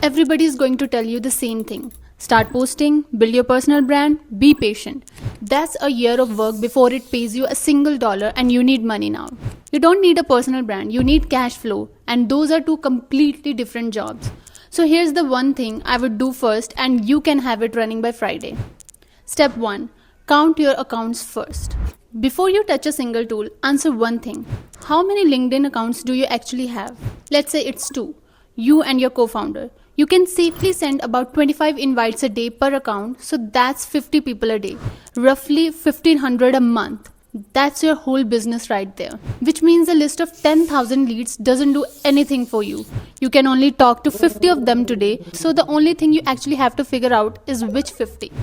Everybody is going to tell you the same thing. Start posting, build your personal brand, be patient. That's a year of work before it pays you a single dollar, and you need money now. You don't need a personal brand, you need cash flow, and those are two completely different jobs. So here's the one thing I would do first, and you can have it running by Friday. Step 1. Count your accounts first. Before you touch a single tool, answer one thing. How many LinkedIn accounts do you actually have? Let's say it's 2. You and your co-founder. You can safely send about 25 invites a day per account, so that's 50 people a day. Roughly 1500 a month. That's your whole business right there. Which means a list of 10,000 leads doesn't do anything for you. You can only talk to 50 of them today, so the only thing you actually have to figure out is which 50.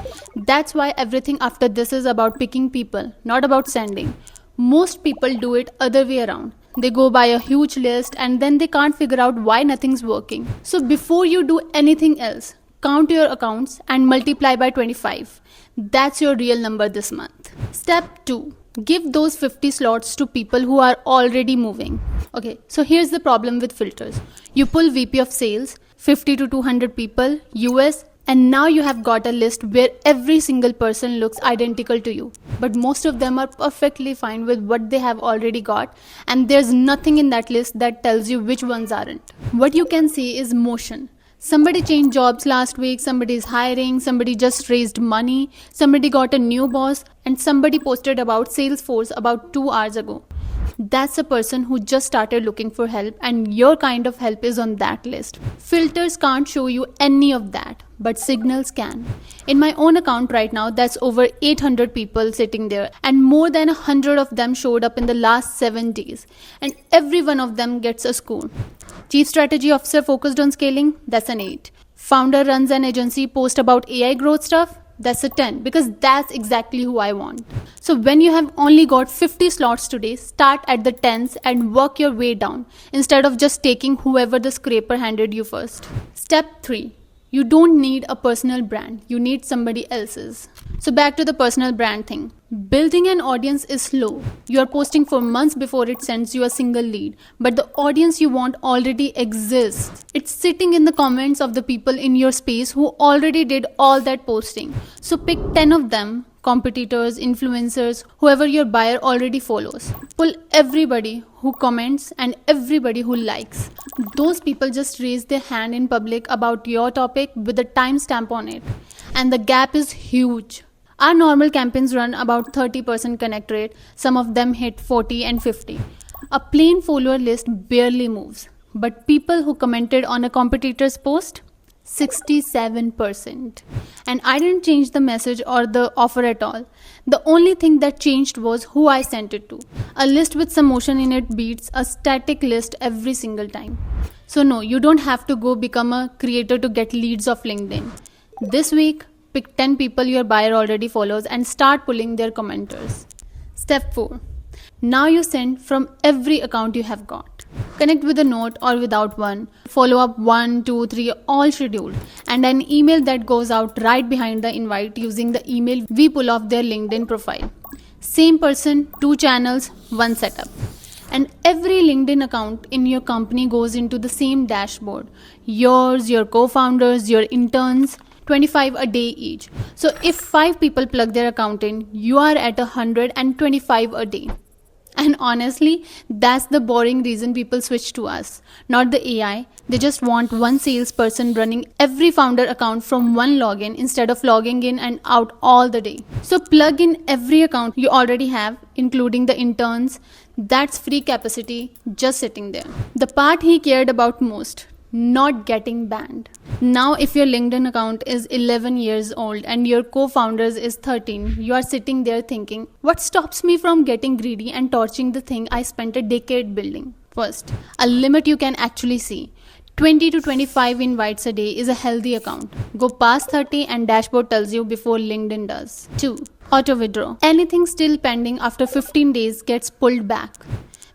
That's why everything after this is about picking people, not about sending. Most people do it other way around. They go by a huge list and then they can't figure out why nothing's working. So before you do anything else, count your accounts and multiply by 25. That's your real number this month. Step 2. Give those 50 slots to people who are already moving. Okay, so here's the problem with filters. You pull VP of sales, 50 to 200 people, US, and now you have got a list where every single person looks identical to you. But most of them are perfectly fine with what they have already got, and there's nothing in that list that tells you which ones aren't. What you can see is motion. Somebody changed jobs last week, somebody is hiring, somebody just raised money, somebody got a new boss, and somebody posted about Salesforce about 2 hours ago. That's a person who just started looking for help, and your kind of help is on that list. Filters can't show you any of that, but signals can. In my own account right now, that's over 800 people sitting there, and more than 100 of them showed up in the last 7 days, and every one of them gets a score. Chief Strategy Officer focused on scaling, that's an 8. Founder runs an agency, post about AI growth stuff, that's a 10, because that's exactly who I want. So when you have only got 50 slots today, start at the 10s and work your way down instead of just taking whoever the scraper handed you first. Step 3. You don't need a personal brand, you need somebody else's. So back to the personal brand thing. Building an audience is slow. You are posting for months before it sends you a single lead, but the audience you want already exists. It's sitting in the comments of the people in your space who already did all that posting. So pick 10 of them, competitors, influencers, whoever your buyer already follows. Pull everybody who comments and everybody who likes. Those people just raise their hand in public about your topic with a timestamp on it. And the gap is huge. Our normal campaigns run about 30% connect rate. Some of them hit 40 and 50. A plain follower list barely moves. But people who commented on a competitor's post, 67%. And I didn't change the message or the offer at all. The only thing that changed was who I sent it to. A list with some motion in it beats a static list every single time. So no, you don't have to go become a creator to get leads off LinkedIn. This week, pick 10 people your buyer already follows and start pulling their commenters. Step 4. Now you send from every account you have got. Connect with a note or without one. Follow up 1, 2, 3, all scheduled. And an email that goes out right behind the invite using the email we pull off their LinkedIn profile. Same person, 2 channels, 1 setup. And every LinkedIn account in your company goes into the same dashboard. Yours, your co-founders, your interns, 25 a day each. So if 5 people plug their account in, you are at 125 a day. And honestly, that's the boring reason people switch to us, not the AI. They just want one salesperson running every founder account from one login instead of logging in and out all the day. So plug in every account you already have, including the interns. That's free capacity just sitting there. The part he cared about most, not getting banned. Now if your LinkedIn account is 11 years old and your co-founders is 13, you are sitting there thinking, what stops me from getting greedy and torching the thing I spent a decade building? First, a limit you can actually see. 20 to 25 invites a day is a healthy account. Go past 30 and dashboard tells you before LinkedIn does. 2. Auto withdraw. Anything still pending after 15 days gets pulled back.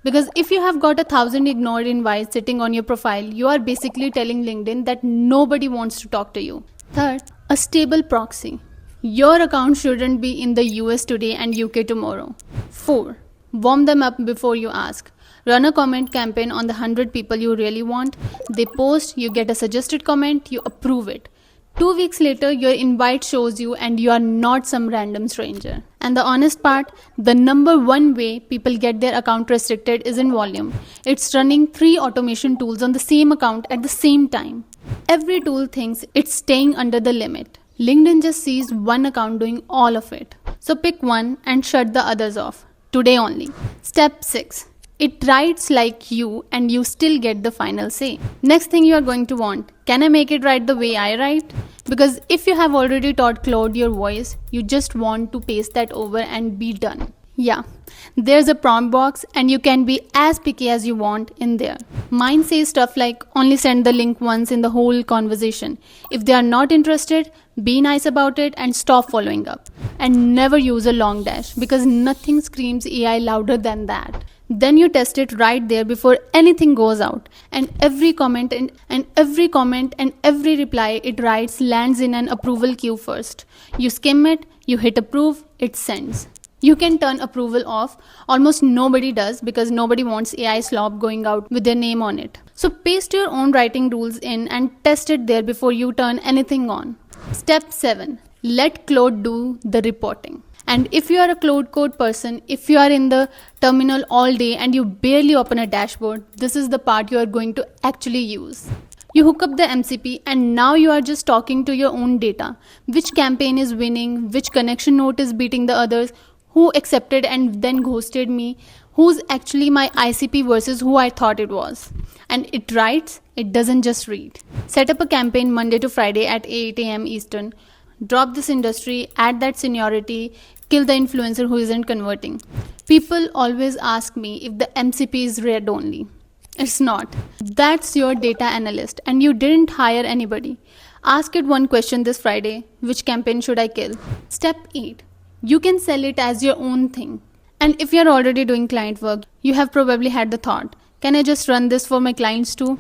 Because if you have got 1,000 ignored invites sitting on your profile, you are basically telling LinkedIn that nobody wants to talk to you. Third, a stable proxy. Your account shouldn't be in the US today and UK tomorrow. 4, warm them up before you ask. Run a comment campaign on the 100 people you really want. They post, you get a suggested comment, you approve it. 2 weeks later, your invite shows you and you are not some random stranger. And the honest part, the number one way people get their account restricted isn't volume. It's running 3 automation tools on the same account at the same time. Every tool thinks it's staying under the limit. LinkedIn just sees one account doing all of it. So pick one and shut the others off. Today only. Step 6. It writes like you and you still get the final say. Next thing you are going to want, can I make it write the way I write? Because if you have already taught Claude your voice, you just want to paste that over and be done. Yeah, there's a prompt box and you can be as picky as you want in there. Mine says stuff like only send the link once in the whole conversation. If they are not interested, be nice about it and stop following up. And never use a long dash because nothing screams AI louder than that. Then you test it right there before anything goes out. And every comment and every reply it writes lands in an approval queue first. You skim it, you hit approve, it sends. You can turn approval off. Almost nobody does because nobody wants AI slop going out with their name on it. So paste your own writing rules in and test it there before you turn anything on. Step 7. Let Claude do the reporting. And if you are a Claude Code person, if you are in the terminal all day and you barely open a dashboard, this is the part you are going to actually use. You hook up the MCP and now you are just talking to your own data. Which campaign is winning, which connection note is beating the others, who accepted and then ghosted me, who's actually my ICP versus who I thought it was. And it writes, it doesn't just read. Set up a campaign Monday to Friday at 8 a.m. Eastern. Drop this industry, add that seniority, kill the influencer who isn't converting. People always ask me if the MCP is read only. It's not. That's your data analyst and you didn't hire anybody. Ask it one question this Friday, which campaign should I kill? Step 8. You can sell it as your own thing. And if you're already doing client work, you have probably had the thought, can I just run this for my clients too?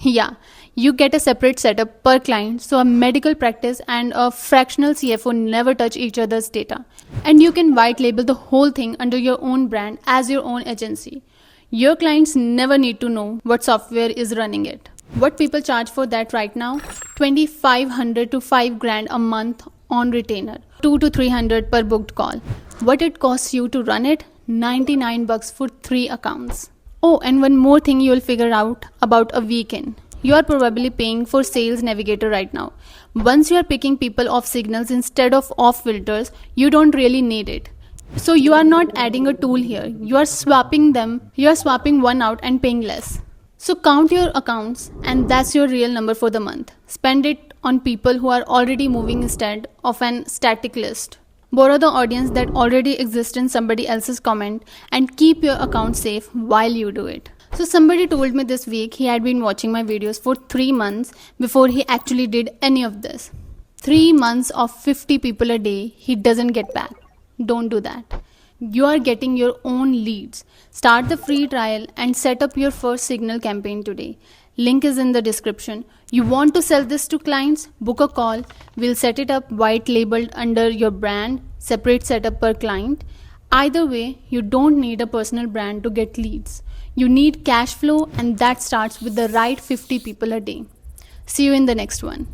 Yeah, you get a separate setup per client, so a medical practice and a fractional CFO never touch each other's data. And you can white label the whole thing under your own brand as your own agency. Your clients never need to know what software is running it. What people charge for that right now? 2,500 to 5 grand a month on retainer, 2 to 300 per booked call. What it costs you to run it? $99 for 3 accounts. Oh, and one more thing you'll figure out about a weekend. You are probably paying for Sales Navigator right now. Once you are picking people off signals instead of off filters, you don't really need it. So you are not adding a tool here. You are swapping them. You are swapping one out and paying less. So count your accounts and that's your real number for the month. Spend it on people who are already moving instead of an static list. Borrow the audience that already exists in somebody else's comment and keep your account safe while you do it. So somebody told me this week he had been watching my videos for 3 months before he actually did any of this. 3 months of 50 people a day he doesn't get back. Don't do that. You are getting your own leads. Start the free trial and set up your first signal campaign today. Link is in the description. You want to sell this to clients? Book a call. We'll set it up white labeled under your brand, separate setup per client. Either way, you don't need a personal brand to get leads. You need cash flow and that starts with the right 50 people a day. See you in the next one.